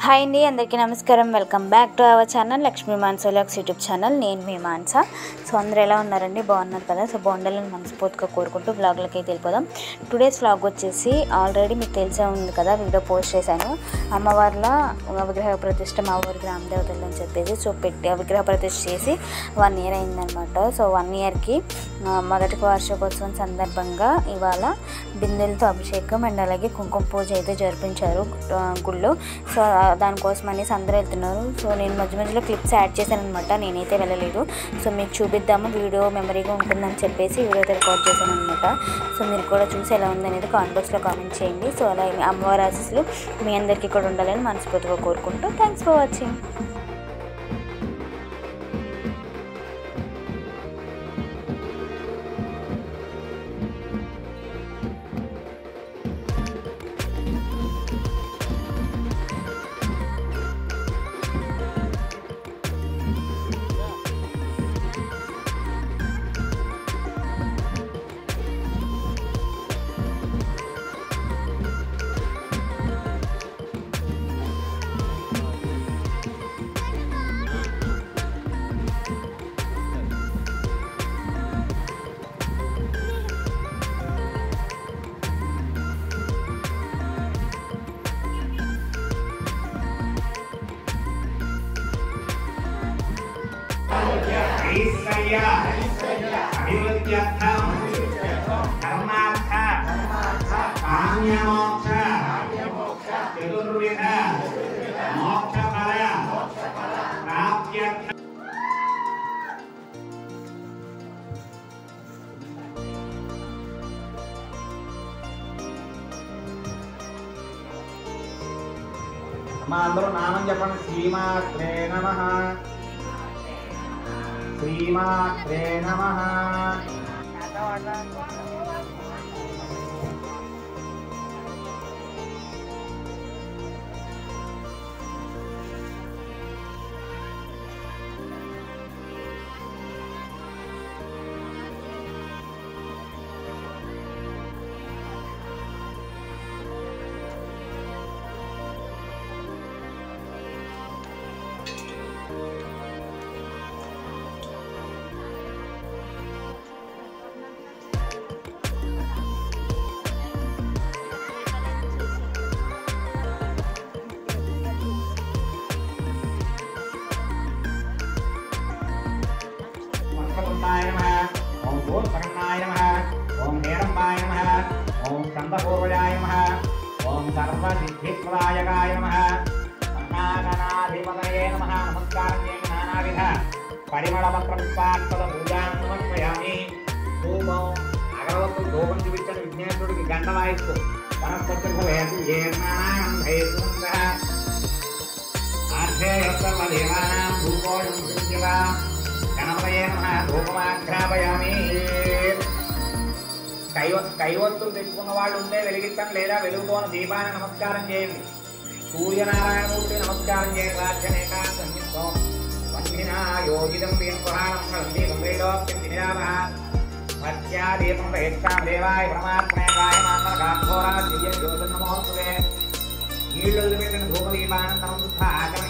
Hi అండి, అందరికీ నమస్కారం. Welcome back to our channel Lakshmi Mansa vlogs YouTube channel. నేను మీ మాన్సా. సో అందరూ ఎలా ఉన్నారండి? బాగున్నారు కదా? సో బాగుండాలని మనస్ఫూర్తిగా కోరుకుంటూ వ్లాగ్లకి అయితే వెళ్ళిపోదాం. టుడేస్ వ్లాగ్ వచ్చేసి ఆల్రెడీ మీకు తెలిసే ఉంది కదా, వీడియో పోస్ట్ చేశాను. అమ్మవార్ల విగ్రహ ప్రతిష్ట మా ఊరి గ్రామ దేవతలు అని చెప్పేసి సో విగ్రహ ప్రతిష్ట చేసి 1 year అయిందనమాట. సో 1 yearకి మొదటి వార్షికోత్సవం సందర్భంగా ఇవాళ బిందెలతో అభిషేకం అండ్ అలాగే కుంకుమ పూజ అయితే జరిపించారు గుళ్ళో. సో దానికోసం అనేసి అందరూ వెళ్తున్నారు. సో నేను మధ్యలో క్లిప్స్ యాడ్ చేశాను అనమాట. నేనైతే వెళ్ళలేదు. సో మీకు చూపిద్దాము, వీడియో మెమరీగా ఉంటుందని చెప్పేసి వీడియో అయితే రికార్డ్ చేశాను అనమాట. సో మీరు కూడా చూసి ఎలా ఉందనేది కామెంట్ బాక్స్లో కామెంట్ చేయండి. సో అలా అమ్మవారి ఆశీస్సులు మీ అందరికీ కూడా ఉండాలని మనస్ఫూర్తిగా కోరుకుంటూ థ్యాంక్స్ ఫర్ వాచింగ్. అందరూ నామం చెప్పండి. శ్రీమాత్రే నమః, శ్రీమాత్రే నమః. ఓం భూతకర్ణాయ నమః, ఓం హేరంబాయ నమః, ఓం స్కందపూర్వజాయ నమః, ఓం సర్వసిద్ధిప్రదాయకాయ నమః, గణాధిపతయే నమః. నమస్కారం చేయండి. నానావిధ పరిమళపత్రపుష్పాక్షత పూజాం సమర్పయామి. ధూపం అగరవత్తులు ధూపం చూపించండి. విఘ్నేశ్వరుడికి గంట వాయిస్తూ వనస్పతి భవేతు ఆర్ధేయసర్వదేవానాం ధూపోయం శివ గణపతయే నమః. ధూపమాఘ్రాపయామి. కైవత్తులు తెచ్చుకున్న వాళ్ళు ఉంటే వెలిగించండి, లేదా వెలుగుతోన దీపాన్ని నమస్కారం చేయండి. సూర్యనారాయణమూర్తి నమస్కారం చేయండి. రాజ్యనేకాంతం యోజితం దీపం దేవాయ పరమాత్మే గాయమాఘోరా దివ్య జ్యోతిర్నమోస్తుతే. నీళ్ళు పెట్టిన ధూపదీపానంతరం ఆచరణ